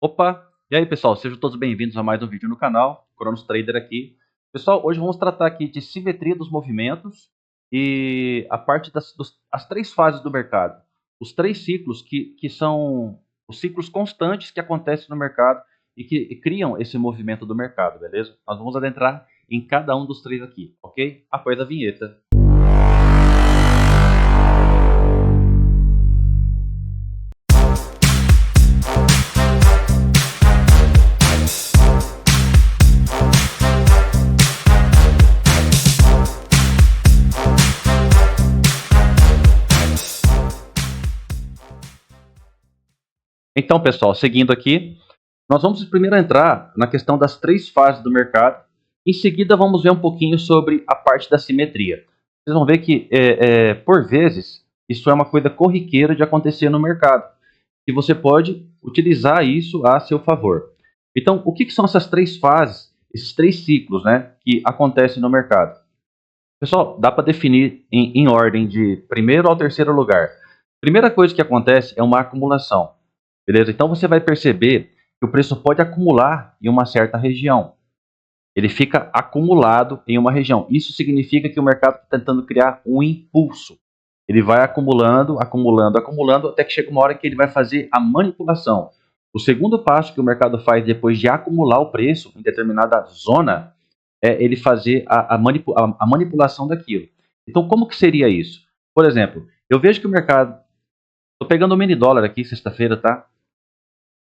Opa! E aí, pessoal, sejam todos bem-vindos a mais um vídeo no canal, Cronos Trader aqui. Pessoal, hoje vamos tratar aqui de simetria dos movimentos e a parte as três fases do mercado. Os três ciclos que são os ciclos constantes que acontecem no mercado e que criam esse movimento do mercado, beleza? Nós vamos adentrar em cada um dos três aqui, ok? Após a vinheta. Então, pessoal, seguindo aqui, nós vamos primeiro entrar na questão das três fases do mercado. Em seguida, vamos ver um pouquinho sobre a parte da simetria. Vocês vão ver que, por vezes, isso é uma coisa corriqueira de acontecer no mercado. E você pode utilizar isso a seu favor. Então, o que são essas três fases, esses três ciclos, né, que acontecem no mercado? Pessoal, dá para definir em ordem de primeiro ao terceiro lugar. Primeira coisa que acontece é uma acumulação. Beleza? Então você vai perceber que o preço pode acumular em uma certa região. Ele fica acumulado em uma região. Isso significa que o mercado está tentando criar um impulso. Ele vai acumulando, acumulando, acumulando, até que chega uma hora que ele vai fazer a manipulação. O segundo passo que o mercado faz depois de acumular o preço em determinada zona é ele fazer a manipulação daquilo. Então, como que seria isso? Por exemplo, eu vejo que o mercado... Estou pegando o mini dólar aqui, sexta-feira, tá?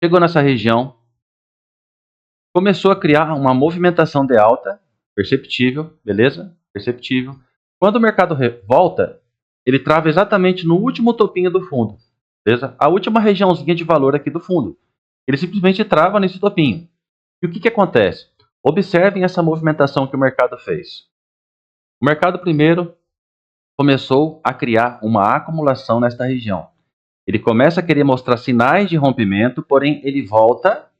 Chegou nessa região, começou a criar uma movimentação de alta, perceptível, beleza? Perceptível. Quando o mercado volta, ele trava exatamente no último topinho do fundo, beleza? A última regiãozinha de valor aqui do fundo. Ele simplesmente trava nesse topinho. E o que acontece? Observem essa movimentação que o mercado fez. O mercado primeiro começou a criar uma acumulação nesta região. Ele começa a querer mostrar sinais de rompimento, porém ele volta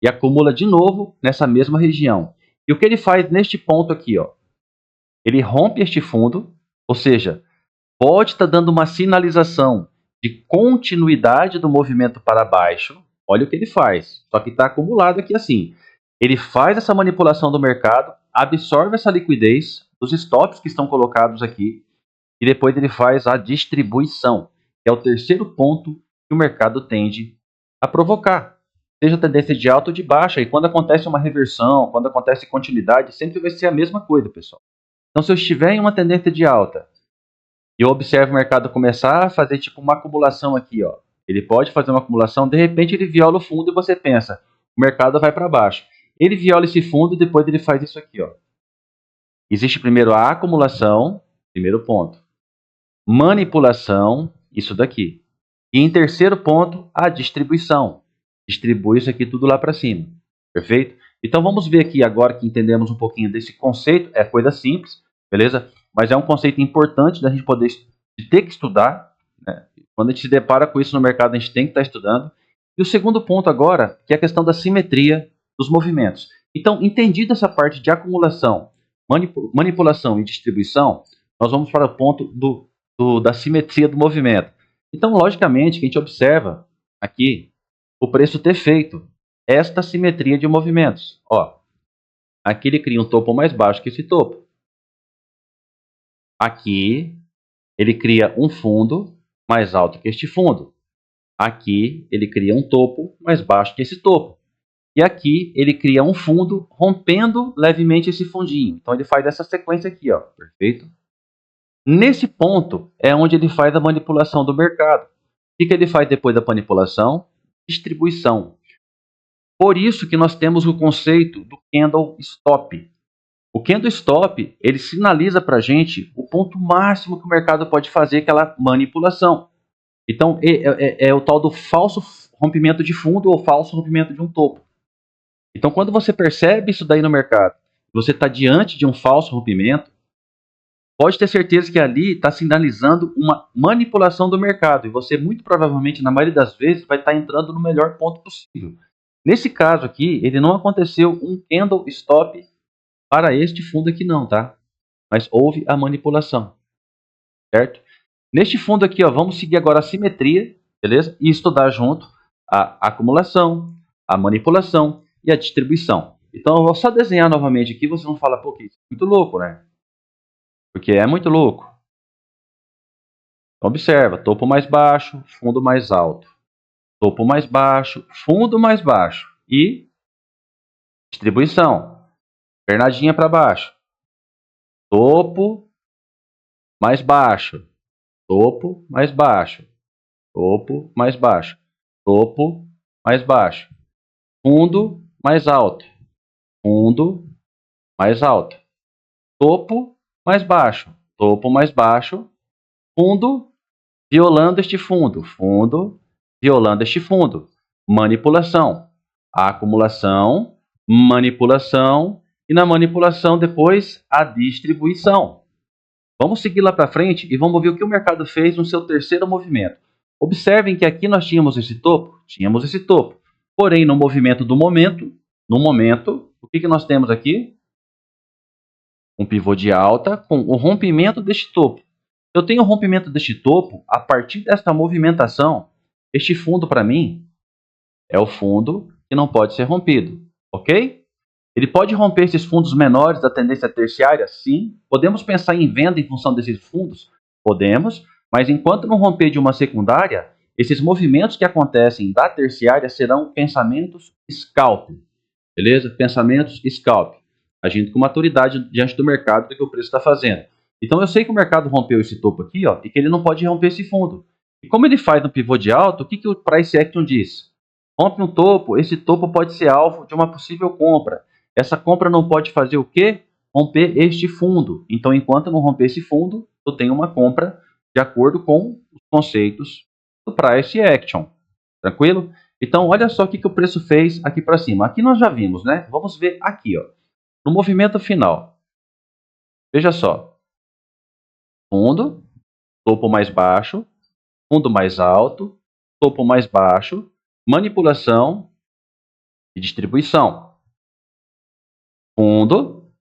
e acumula de novo nessa mesma região. E o que ele faz neste ponto aqui? Ó? Ele rompe este fundo, ou seja, pode estar dando uma sinalização de continuidade do movimento para baixo. Olha o que ele faz, só que está acumulado aqui assim. Ele faz essa manipulação do mercado, absorve essa liquidez dos stops que estão colocados aqui e depois ele faz a distribuição, que é o terceiro ponto que o mercado tende a provocar. Seja tendência de alta ou de baixa, e quando acontece uma reversão, quando acontece continuidade, sempre vai ser a mesma coisa, pessoal. Então, se eu estiver em uma tendência de alta e eu observo o mercado começar a fazer tipo uma acumulação aqui, ó, ele pode fazer uma acumulação, de repente ele viola o fundo e você pensa, o mercado vai para baixo. Ele viola esse fundo e depois ele faz isso aqui, ó. Existe primeiro a acumulação, primeiro ponto. Manipulação, isso daqui. E em terceiro ponto, a distribuição. Distribui isso aqui tudo lá para cima. Perfeito? Então vamos ver aqui agora que entendemos um pouquinho desse conceito. É coisa simples, beleza? Mas é um conceito importante da gente poder ter que estudar. Né? Quando a gente se depara com isso no mercado, a gente tem que estar estudando. E o segundo ponto agora, que é a questão da simetria dos movimentos. Então, entendida essa parte de acumulação, manipulação e distribuição, nós vamos para o ponto da simetria do movimento. Então, logicamente, que a gente observa aqui o preço ter feito esta simetria de movimentos. Ó, aqui ele cria um topo mais baixo que esse topo. Aqui ele cria um fundo mais alto que este fundo. Aqui ele cria um topo mais baixo que esse topo. E aqui ele cria um fundo rompendo levemente esse fundinho. Então ele faz essa sequência aqui, ó, perfeito? Nesse ponto é onde ele faz a manipulação do mercado. O que ele faz depois da manipulação? Distribuição. Por isso que nós temos o conceito do candle stop. O candle stop, ele sinaliza para a gente o ponto máximo que o mercado pode fazer aquela manipulação. Então, é o tal do falso rompimento de fundo ou falso rompimento de um topo. Então, quando você percebe isso daí no mercado, você está diante de um falso rompimento, pode ter certeza que ali está sinalizando uma manipulação do mercado. E você, muito provavelmente, na maioria das vezes, vai estar entrando no melhor ponto possível. Nesse caso aqui, ele não aconteceu um candle stop para este fundo aqui não, tá? Mas houve a manipulação, certo? Neste fundo aqui, ó, vamos seguir agora a simetria, beleza? E estudar junto a acumulação, a manipulação e a distribuição. Então eu vou só desenhar novamente aqui, vocês vão falar, pô, que isso é muito louco, né? Porque é muito louco. Então, observa, topo mais baixo, fundo mais alto. Topo mais baixo, fundo mais baixo. E distribuição. Pernadinha para baixo. Topo mais baixo. Topo mais baixo. Topo mais baixo. Topo mais baixo. Fundo mais alto. Fundo mais alto. Topo mais baixo. Topo mais baixo. Fundo violando este fundo. Fundo violando este fundo. Manipulação. Acumulação. Manipulação. E na manipulação depois a distribuição. Vamos seguir lá para frente e vamos ver o que o mercado fez no seu terceiro movimento. Observem que aqui nós tínhamos esse topo. Tínhamos esse topo. Porém, no movimento do momento, o que nós temos aqui? Um pivô de alta com o rompimento deste topo. Eu tenho o rompimento deste topo, a partir desta movimentação, este fundo para mim é o fundo que não pode ser rompido, ok? Ele pode romper esses fundos menores da tendência terciária? Sim. Podemos pensar em venda em função desses fundos? Podemos, mas enquanto não romper de uma secundária, esses movimentos que acontecem da terciária serão pensamentos scalp, beleza? Pensamentos scalp, agindo com maturidade diante do mercado do que o preço está fazendo. Então eu sei que o mercado rompeu esse topo aqui, ó, e que ele não pode romper esse fundo. E como ele faz no pivô de alta, o que o Price Action diz? Rompe um topo, esse topo pode ser alvo de uma possível compra. Essa compra não pode fazer o quê? Romper este fundo. Então, enquanto não romper esse fundo, eu tenho uma compra de acordo com os conceitos do Price Action. Tranquilo? Então, olha só o que o preço fez aqui para cima. Aqui nós já vimos, né? Vamos ver aqui, ó, no movimento final. Veja só. Fundo, topo mais baixo, fundo mais alto, topo mais baixo, manipulação e distribuição. Fundo,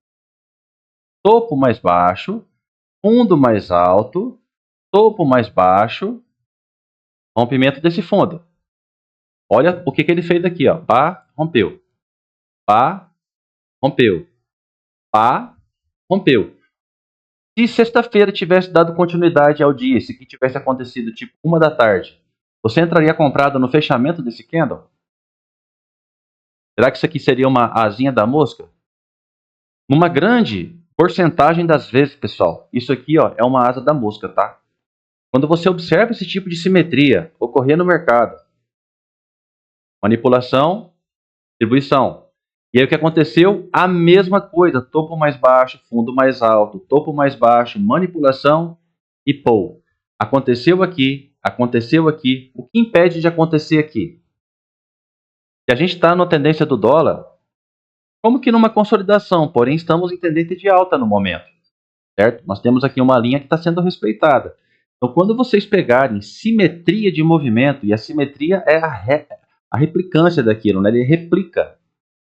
topo mais baixo, fundo mais alto, topo mais baixo, rompimento desse fundo. Olha o que ele fez aqui, ó. Pá, rompeu. Pá, rompeu. Pá, rompeu. Se sexta-feira tivesse dado continuidade ao dia, se que tivesse acontecido tipo 1 da tarde, você entraria comprado no fechamento desse candle? Será que isso aqui seria uma asinha da mosca? Uma grande porcentagem das vezes, pessoal, isso aqui, ó, é uma asa da mosca, tá? Quando você observa esse tipo de simetria ocorrer no mercado, manipulação, distribuição. E aí o que aconteceu? A mesma coisa, topo mais baixo, fundo mais alto, topo mais baixo, manipulação e pull. Aconteceu aqui, aconteceu aqui. O que impede de acontecer aqui? Se a gente está na tendência do dólar, como que numa consolidação, porém estamos em tendência de alta no momento, certo? Nós temos aqui uma linha que está sendo respeitada. Então, quando vocês pegarem simetria de movimento, e a simetria é a replicância daquilo, né? Ele replica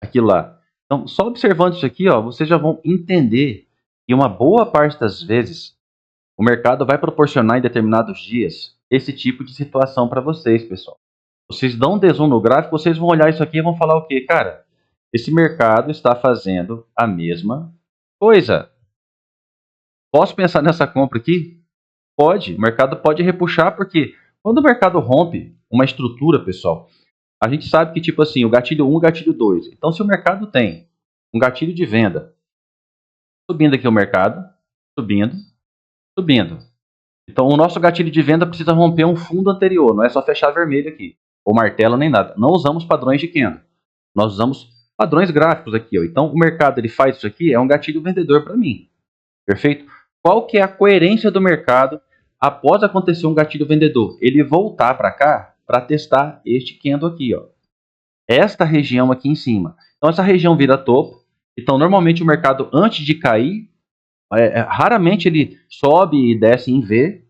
aquilo lá. Então, só observando isso aqui, ó, vocês já vão entender que uma boa parte das vezes o mercado vai proporcionar em determinados dias esse tipo de situação para vocês, pessoal. Vocês dão um dezoom no gráfico, vocês vão olhar isso aqui e vão falar o quê? Cara, esse mercado está fazendo a mesma coisa. Posso pensar nessa compra aqui? Pode. O mercado pode repuxar, porque quando o mercado rompe uma estrutura, pessoal, a gente sabe que, tipo assim, o gatilho 1 e o gatilho 2. Então, se o mercado tem um gatilho de venda, subindo aqui o mercado, subindo, subindo. Então, o nosso gatilho de venda precisa romper um fundo anterior, não é só fechar vermelho aqui, ou martelo nem nada. Não usamos padrões de candle. Nós usamos padrões gráficos aqui, ó. Então, o mercado ele faz isso aqui, é um gatilho vendedor para mim. Perfeito? Qual que é a coerência do mercado após acontecer um gatilho vendedor? Ele voltar para cá para testar este candle aqui, ó. Esta região aqui em cima. Então, essa região vira topo. Então, normalmente o mercado, antes de cair, raramente ele sobe e desce em V,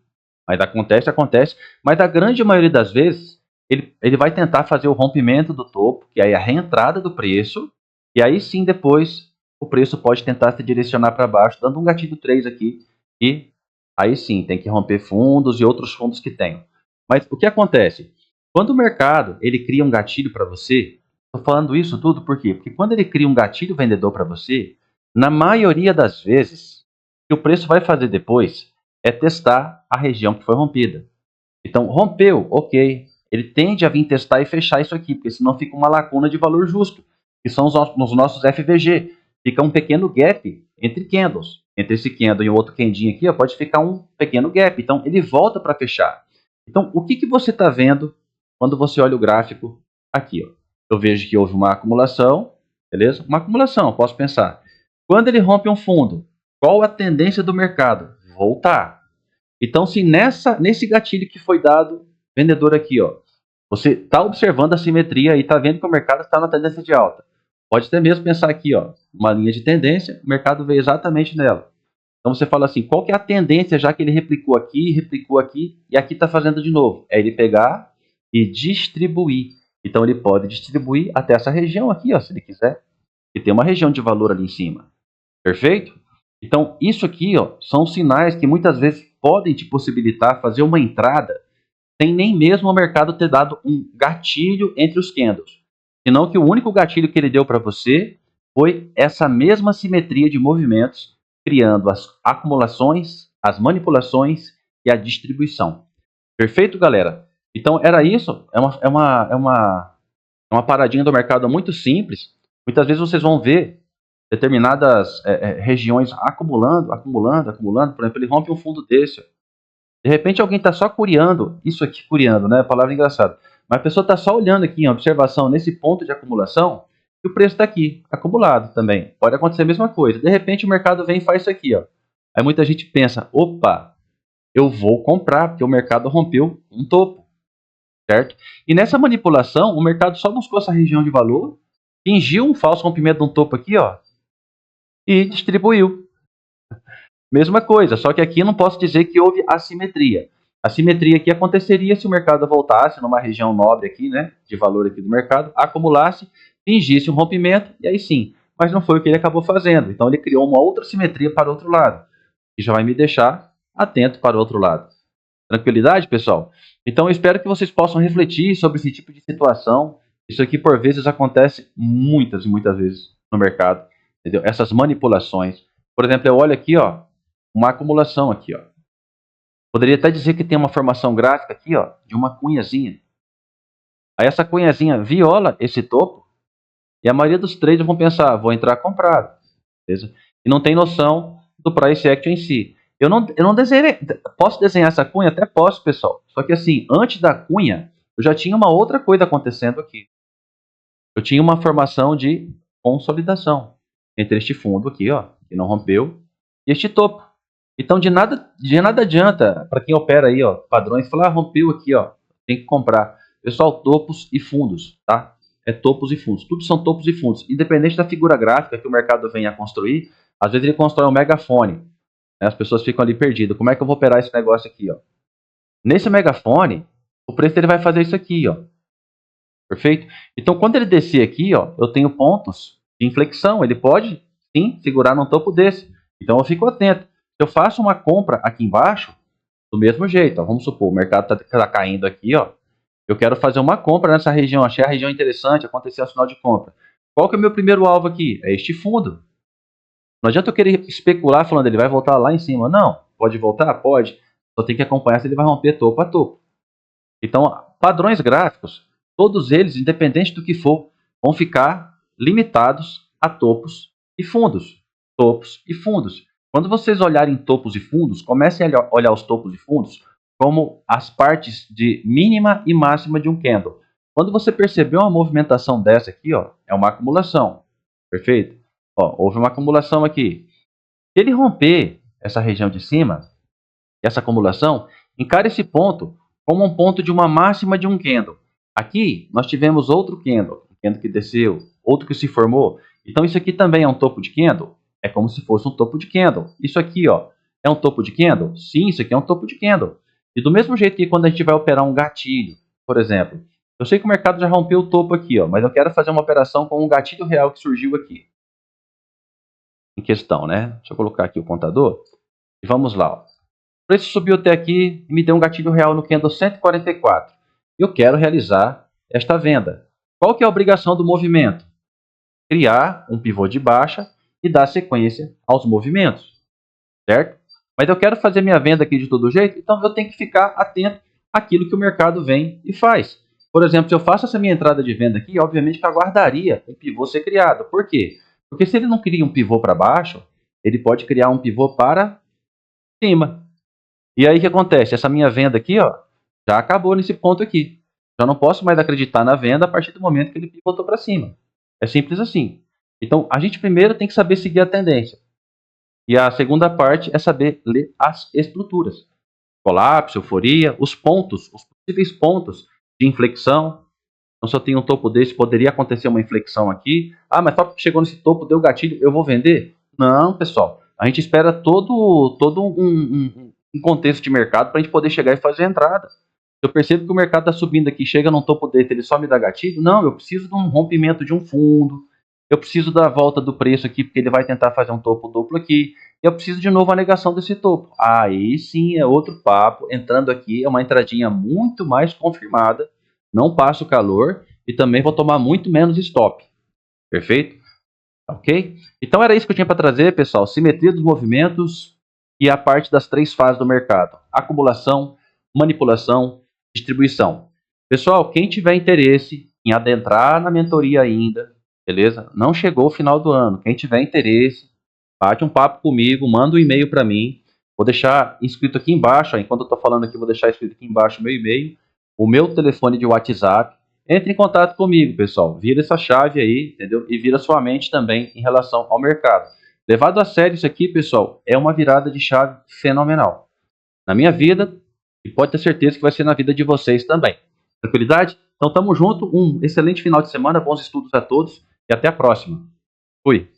mas acontece. Mas a grande maioria das vezes, ele vai tentar fazer o rompimento do topo, que aí é a reentrada do preço, e aí sim, depois, o preço pode tentar se direcionar para baixo, dando um gatilho 3 aqui, e aí sim, tem que romper fundos e outros fundos que tem. Mas o que acontece? Quando o mercado ele cria um gatilho para você, Estou falando isso tudo por quê? Porque quando ele cria um gatilho vendedor para você, na maioria das vezes, o que o preço vai fazer depois é testar a região que foi rompida. Então, rompeu, ok. Ele tende a vir testar e fechar isso aqui, porque senão fica uma lacuna de valor justo, que são nos nossos FVG. Fica um pequeno gap entre candles. Entre esse candle e o outro candinho aqui, ó, pode ficar um pequeno gap. Então, ele volta para fechar. Então, o que você está vendo quando você olha o gráfico aqui? Ó? Eu vejo que houve uma acumulação, beleza? Uma acumulação, posso pensar. Quando ele rompe um fundo, qual a tendência do mercado? Voltar. Então, se nesse gatilho que foi dado, vendedor aqui, ó, você está observando a simetria e está vendo que o mercado está na tendência de alta. Pode até mesmo pensar aqui, ó, uma linha de tendência, o mercado veio exatamente nela. Então você fala assim, qual que é a tendência, já que ele replicou aqui, e aqui está fazendo de novo? É ele pegar e distribuir. Então ele pode distribuir até essa região aqui, ó, se ele quiser. E tem uma região de valor ali em cima. Perfeito? Então isso aqui, ó, são sinais que muitas vezes podem te possibilitar fazer uma entrada sem nem mesmo o mercado ter dado um gatilho entre os candles. Senão que o único gatilho que ele deu para você foi essa mesma simetria de movimentos, criando as acumulações, as manipulações e a distribuição. Perfeito, galera? Então era isso, é uma paradinha do mercado muito simples. Muitas vezes vocês vão ver determinadas regiões acumulando. Por exemplo, ele rompe um fundo desse, ó. De repente alguém está só curiando, isso aqui curiando, né? Palavra engraçada. Mas a pessoa está só olhando aqui em observação nesse ponto de acumulação e o preço está aqui, acumulado também. Pode acontecer a mesma coisa. De repente o mercado vem e faz isso aqui, ó. Aí muita gente pensa, opa, eu vou comprar, porque o mercado rompeu um topo, certo? E nessa manipulação, o mercado só buscou essa região de valor, fingiu um falso rompimento de um topo aqui, ó, e distribuiu. Mesma coisa, só que aqui eu não posso dizer que houve assimetria. A simetria aqui aconteceria se o mercado voltasse numa região nobre aqui, né, de valor aqui do mercado, acumulasse, fingisse um rompimento, e aí sim. Mas não foi o que ele acabou fazendo. Então ele criou uma outra simetria para o outro lado, que já vai me deixar atento para o outro lado. Tranquilidade, pessoal? Então eu espero que vocês possam refletir sobre esse tipo de situação. Isso aqui, por vezes, acontece muitas e muitas vezes no mercado. Entendeu? Essas manipulações. Por exemplo, eu olho aqui, ó, uma acumulação aqui, ó. Poderia até dizer que tem uma formação gráfica aqui, ó, de uma cunhazinha. Aí essa cunhazinha viola esse topo e a maioria dos traders vão pensar, vou entrar comprado, beleza? E não tem noção do price action em si. Eu não desenhei, posso desenhar essa cunha? Até posso, pessoal. Só que assim, antes da cunha, eu já tinha uma outra coisa acontecendo aqui. Eu tinha uma formação de consolidação entre este fundo aqui, ó, que não rompeu, e este topo. Então, de nada adianta para quem opera aí, ó, padrões, falar, rompeu aqui, ó, tem que comprar. Pessoal, topos e fundos, tá? É topos e fundos. Tudo são topos e fundos. Independente da figura gráfica que o mercado venha a construir, às vezes ele constrói um megafone. Né? As pessoas ficam ali perdidas. Como é que eu vou operar esse negócio aqui, ó? Nesse megafone, o preço dele vai fazer isso aqui, ó. Perfeito? Então, quando ele descer aqui, ó, eu tenho pontos de inflexão. Ele pode, sim, segurar num topo desse. Então, eu fico atento. Se eu faço uma compra aqui embaixo, do mesmo jeito, ó, vamos supor, o mercado está caindo aqui, ó, eu quero fazer uma compra nessa região, achei a região interessante, aconteceu o sinal de compra. Qual que é o meu primeiro alvo aqui? É este fundo. Não adianta eu querer especular falando, ele vai voltar lá em cima. Não, pode voltar? Pode. Só tem que acompanhar se ele vai romper topo a topo. Então, padrões gráficos, todos eles, independente do que for, vão ficar limitados a topos e fundos. Topos e fundos. Quando vocês olharem topos e fundos, comecem a olhar os topos e fundos como as partes de mínima e máxima de um candle. Quando você perceber uma movimentação dessa aqui, ó, é uma acumulação. Perfeito? Ó, houve uma acumulação aqui. Se ele romper essa região de cima, essa acumulação, encare esse ponto como um ponto de uma máxima de um candle. Aqui nós tivemos outro candle, um candle que desceu, outro que se formou. Então isso aqui também é um topo de candle? É como se fosse um topo de candle. Isso aqui, ó, é um topo de candle? Sim, isso aqui é um topo de candle. E do mesmo jeito que quando a gente vai operar um gatilho, por exemplo, eu sei que o mercado já rompeu o topo aqui, ó, mas eu quero fazer uma operação com um gatilho real que surgiu aqui. Em questão, né? Deixa eu colocar aqui o contador. E vamos lá, ó. O preço subiu até aqui e me deu um gatilho real no candle 144. Eu quero realizar esta venda. Qual que é a obrigação do movimento? Criar um pivô de baixa e dar sequência aos movimentos, certo? Mas eu quero fazer minha venda aqui de todo jeito, então eu tenho que ficar atento àquilo que o mercado vem e faz. Por exemplo, se eu faço essa minha entrada de venda aqui, obviamente que eu aguardaria um pivô ser criado. Por quê? Porque se ele não cria um pivô para baixo, ele pode criar um pivô para cima. E aí o que acontece? Essa minha venda aqui, ó, já acabou nesse ponto aqui. Já não posso mais acreditar na venda a partir do momento que ele pivotou para cima. É simples assim. Então, a gente primeiro tem que saber seguir a tendência. E a segunda parte é saber ler as estruturas. Colapso, euforia, os pontos, os possíveis pontos de inflexão. Então, se eu tenho um topo desse, poderia acontecer uma inflexão aqui. Ah, mas só porque chegou nesse topo, deu gatilho, eu vou vender? Não, pessoal. A gente espera todo um contexto de mercado para a gente poder chegar e fazer a entrada. Eu percebo que o mercado está subindo aqui, chega num topo dele, ele só me dá gatilho? Não, eu preciso de um rompimento de um fundo, eu preciso da volta do preço aqui, porque ele vai tentar fazer um topo duplo aqui, eu preciso de novo a negação desse topo. Aí sim é outro papo, entrando aqui é uma entradinha muito mais confirmada, não passo calor e também vou tomar muito menos stop, perfeito? Ok? Então era isso que eu tinha para trazer, pessoal, simetria dos movimentos e a parte das três fases do mercado, acumulação, manipulação, distribuição. Pessoal, quem tiver interesse em adentrar na mentoria ainda, beleza? Não chegou o final do ano. Quem tiver interesse, bate um papo comigo, manda um e-mail para mim. Vou deixar inscrito aqui embaixo, ó, enquanto eu estou falando aqui, vou deixar escrito aqui embaixo o meu e-mail, o meu telefone de WhatsApp. Entre em contato comigo, pessoal. Vira essa chave aí, entendeu? E vira sua mente também em relação ao mercado. Levado a sério isso aqui, pessoal, é uma virada de chave fenomenal. Na minha vida, e pode ter certeza que vai ser na vida de vocês também. Tranquilidade? Então tamo junto, um excelente final de semana, bons estudos a todos e até a próxima. Fui!